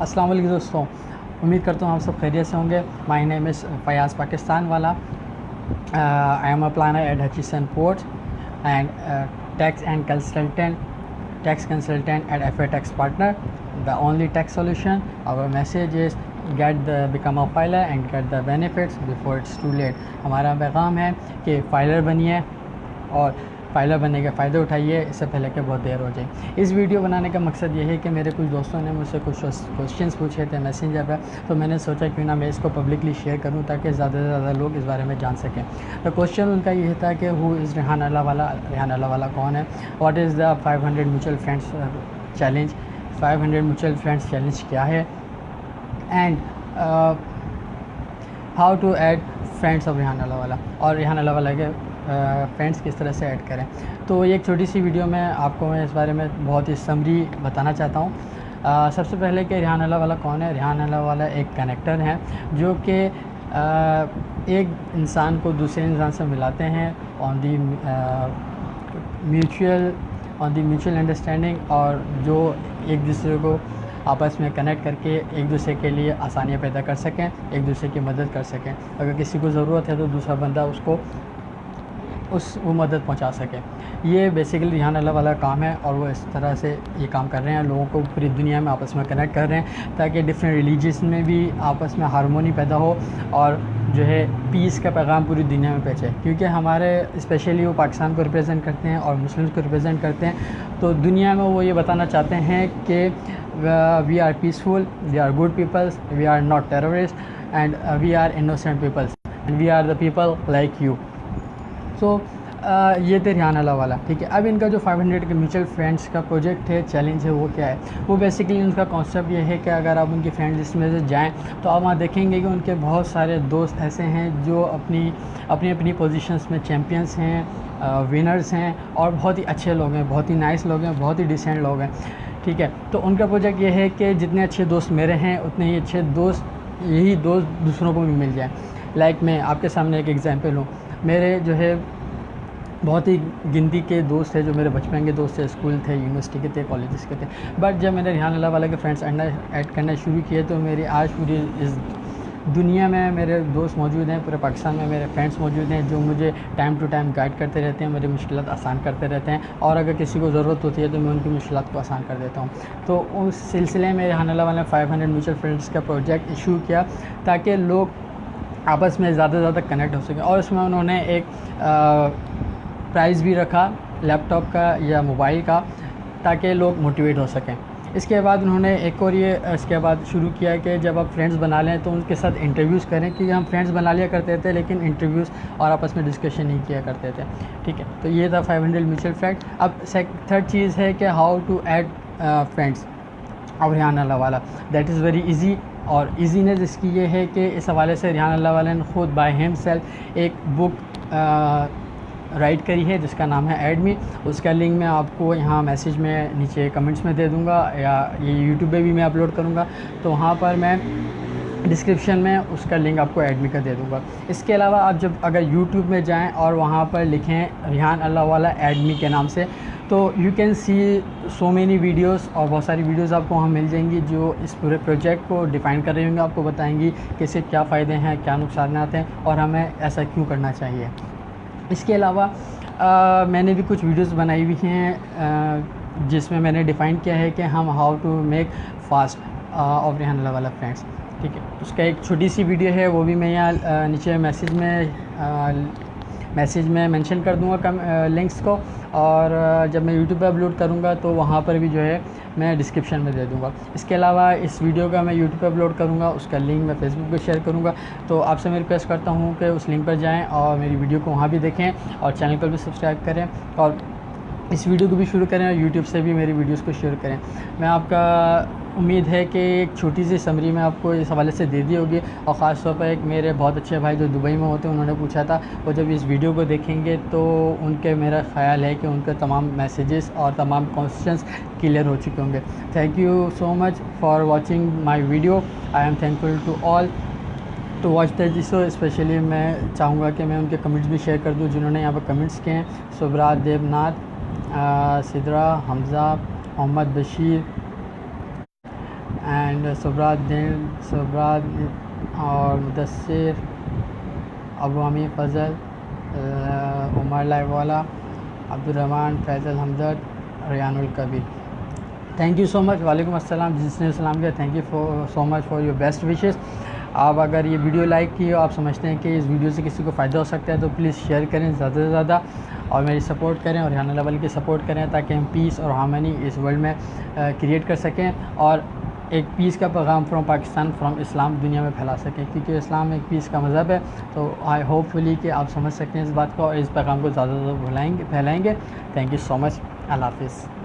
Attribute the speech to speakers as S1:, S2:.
S1: अस्सलाम वालेकुम दोस्तों, उम्मीद करता हूँ आप सब खैरियत से होंगे। My name is Fayaz Pakistan वाला। I am a planner at Hutchison port and tax consultant at FA Tax Partner, the only tax solution. Our message is become a filer and get the benefits before it's too late. हमारा पैगाम है कि filer बनिए और filer बनने के फ़ायदे उठाइए इससे पहले कि बहुत देर हो जाए। इस वीडियो बनाने का मकसद ये है कि मेरे कुछ दोस्तों ने मुझसे कुछ क्वेश्चंस पूछे थे मैसेंजर पर, तो मैंने सोचा क्यों ना मैं इसको पब्लिकली शेयर करूं ताकि ज़्यादा से ज़्यादा लोग इस बारे में जान सकें। तो क्वेश्चन उनका ये था कि हु इज़ रेहान अल्लाहवाला, रेहान अल्लाहवाला कौन है, what is the 500 mutual friends challenge, 500 mutual friends challenge क्या है, and how to add friends of Rehan Allahwala, और रेहान अल्लाहवाला के फ्रेंड्स किस तरह से ऐड करें। तो एक छोटी सी वीडियो में आपको मैं इस बारे में बहुत ही समरी बताना चाहता हूँ। सबसे पहले कि रेहान अल्लाहवाला कौन है। रेहान अल्लाहवाला एक कनेक्टर है जो कि एक इंसान को दूसरे इंसान से मिलाते हैं ऑन दी म्यूचुअल अंडरस्टैंडिंग, और जो एक दूसरे को आपस में कनेक्ट करके एक दूसरे के लिए आसानियाँ पैदा कर सकें, एक दूसरे की मदद कर सकें। अगर किसी को ज़रूरत है तो दूसरा बंदा उसको वो मदद पहुंचा सके। ये बेसिकली रेहान अल्लाहवाला काम है और वो इस तरह से ये काम कर रहे हैं, लोगों को पूरी दुनिया में आपस में कनेक्ट कर रहे हैं ताकि डिफरेंट रिलीजियस में भी आपस में हारमोनी पैदा हो और जो है पीस का पैगाम पूरी दुनिया में पहुँचे। क्योंकि हमारे स्पेशली वो पाकिस्तान को रिप्रेजेंट करते हैं और मुस्लिम को रिप्रेजेंट करते हैं, तो दुनिया में वो ये बताना चाहते हैं कि we are peaceful, we are good peoples, we are not terrorist and we are innocent peoples and we are the people like you. तो ये थे रेहान अल्लाहवाला, ठीक है। अब इनका जो 500 के म्यूचुअल फ्रेंड्स का प्रोजेक्ट है, चैलेंज है, वो क्या है। वो बेसिकली उनका कॉन्सेप्ट ये है कि अगर आप उनकी फ्रेंड लिस्ट में से जाएं तो आप वहाँ देखेंगे कि उनके बहुत सारे दोस्त ऐसे हैं जो अपनी पोजीशंस में चैम्पियंस हैं, विनर्स हैं और बहुत ही अच्छे लोग हैं, बहुत ही नाइस लोग हैं, बहुत ही डिसेंट लोग हैं, ठीक है। तो उनका प्रोजेक्ट ये है कि जितने अच्छे दोस्त मेरे हैं उतने ही अच्छे दोस्त यही दोस्त दूसरों को भी मिल जाएँ। लाइक मैं आपके सामने एक एग्जांपल हूँ। मेरे जो है बहुत ही गिनती के दोस्त हैं जो मेरे बचपन के दोस्त थे, स्कूल थे, यूनिवर्सिटी के थे, कॉलेजेस के थे। बट जब मैंने रेहान अल्लाहवाला के फ्रेंड्स ऐड करना शुरू किए तो मेरी आज पूरी इस दुनिया में मेरे दोस्त मौजूद हैं, पूरे पाकिस्तान में मेरे फ्रेंड्स मौजूद हैं जो मुझे टाइम टू टाइम गाइड करते रहते हैं, मेरी मुश्किलात आसान करते रहते हैं, और अगर किसी को ज़रूरत होती है तो मैं उनकी मुश्किलात को आसान कर देता हूँ। तो उस सिलसिले में रेहान अल्लाहवाला ने 500 म्यूचुअल फ्रेंड्स का प्रोजेक्ट इशू किया ताकि लोग आपस में ज़्यादा से ज़्यादा कनेक्ट हो सकें। और इसमें उन्होंने एक प्राइज़ भी रखा लैपटॉप का या मोबाइल का, ताकि लोग मोटिवेट हो सकें। इसके बाद उन्होंने एक और ये इसके बाद शुरू किया कि जब आप फ्रेंड्स बना लें तो उनके साथ इंटरव्यूज़ करें, क्योंकि हम फ्रेंड्स बना लिया करते थे लेकिन इंटरव्यूज़ और आपस में डिस्कशन नहीं किया करते थे, ठीक है। तो ये था 500 म्यूचुअल फ्रेंड। अब थर्ड चीज़ है कि how to add friends of Rehan Allahwala. That is very easy, और ईजीनेस इसकी ये है कि इस हवाले से रेहान अल्लाहवाला ने ख़ुद बाय हिमसेल्फ एक बुक राइट करी है जिसका नाम है ऐड मी। उसका लिंक मैं आपको यहाँ मैसेज में नीचे कमेंट्स में दे दूँगा, या ये यूट्यूब पे भी मैं अपलोड करूँगा, तो वहाँ पर मैं डिस्क्रिप्शन में उसका लिंक आपको ऐड मी का दे दूँगा। इसके अलावा आप जब अगर यूट्यूब में जाएँ और वहाँ पर लिखें रेहान अल्लाहवाला ऐड मी के नाम से, तो you can see so many videos, और बहुत सारी वीडियोस आपको वहाँ मिल जाएंगी जो इस पूरे प्रोजेक्ट को डिफ़ाइन कर रही होंगी, आपको बताएंगी कि इससे क्या फ़ायदे हैं, क्या नुकसान आते हैं और हमें ऐसा क्यों करना चाहिए। इसके अलावा मैंने भी कुछ वीडियोस बनाई हुई हैं जिसमें मैंने डिफ़ाइन किया है कि हम how to make fast of Rehan Allahwala friends, ठीक है। उसका एक छोटी सी वीडियो है, वो भी मैं यहाँ नीचे मैसेज में मेंशन कर दूँगा लिंक्स को, और जब मैं यूट्यूब पे अपलोड करूँगा तो वहाँ पर भी जो है मैं डिस्क्रिप्शन में दे दूँगा। इसके अलावा इस वीडियो का मैं यूट्यूब पे अपलोड करूँगा, उसका लिंक मैं फेसबुक पे शेयर करूँगा। तो आपसे मैं रिक्वेस्ट करता हूँ कि उस लिंक पर जाएँ और मेरी वीडियो को वहाँ भी देखें और चैनल को भी सब्सक्राइब करें, और इस वीडियो को भी शुरू करें और यूट्यूब से भी मेरी वीडियोस को शेयर करें। मैं आपका उम्मीद है कि एक छोटी सी समरी मैं आपको इस हवाले से दे दी होगी, और ख़ास तौर पर एक मेरे बहुत अच्छे भाई जो दुबई में होते हैं उन्होंने पूछा था, वो जब इस वीडियो को देखेंगे तो उनके मेरा ख़्याल है कि उनके तमाम मैसेजेस और तमाम क्वेश्चंस क्लियर हो चुके होंगे। Thank you so much for watching my video. I am thankful to all to watch the जिसो। स्पेशली मैं चाहूँगा कि मैं उनके कमेंट्स भी शेयर कर दूँ जिन्होंने यहाँ पर कमेंट्स किए हैं। सुब्रा देवनाथ, सिद्रा, हमज़ा, मोहम्मद बशीर, एंड सुब्रात और Mudassir, Abu Hamid Fazal, Umar Laiwala, Abdurrahman, Faizal Hamdard, Riyanul Kabir. Thank you so much. वालेकुम अस्सलाम। जिसने सलाम किया, thank you so much for your best wishes. आप अगर ये वीडियो लाइक की हो, आप समझते हैं कि इस वीडियो से किसी को फ़ायदा हो सकता है, तो प्लीज़ शेयर करें ज़्यादा से ज़्यादा और मेरी सपोर्ट करें और रिहाना लेवल की सपोर्ट करें, ताकि हम पीस और हार्मनी इस वर्ल्ड में क्रिएट कर सकें और एक पीस का पैगाम फ्रॉम पाकिस्तान, फ्रॉम इस्लाम दुनिया में फैला सकें, क्योंकि इस्लाम एक पीस का मज़हब है। तो आई होपफुली कि आप समझ सकते हैं इस बात को और इस पैगाम को ज़्यादा से ज़्यादा फैलाएँगे। Thank you so much. अल्लाह हाफ़िज़।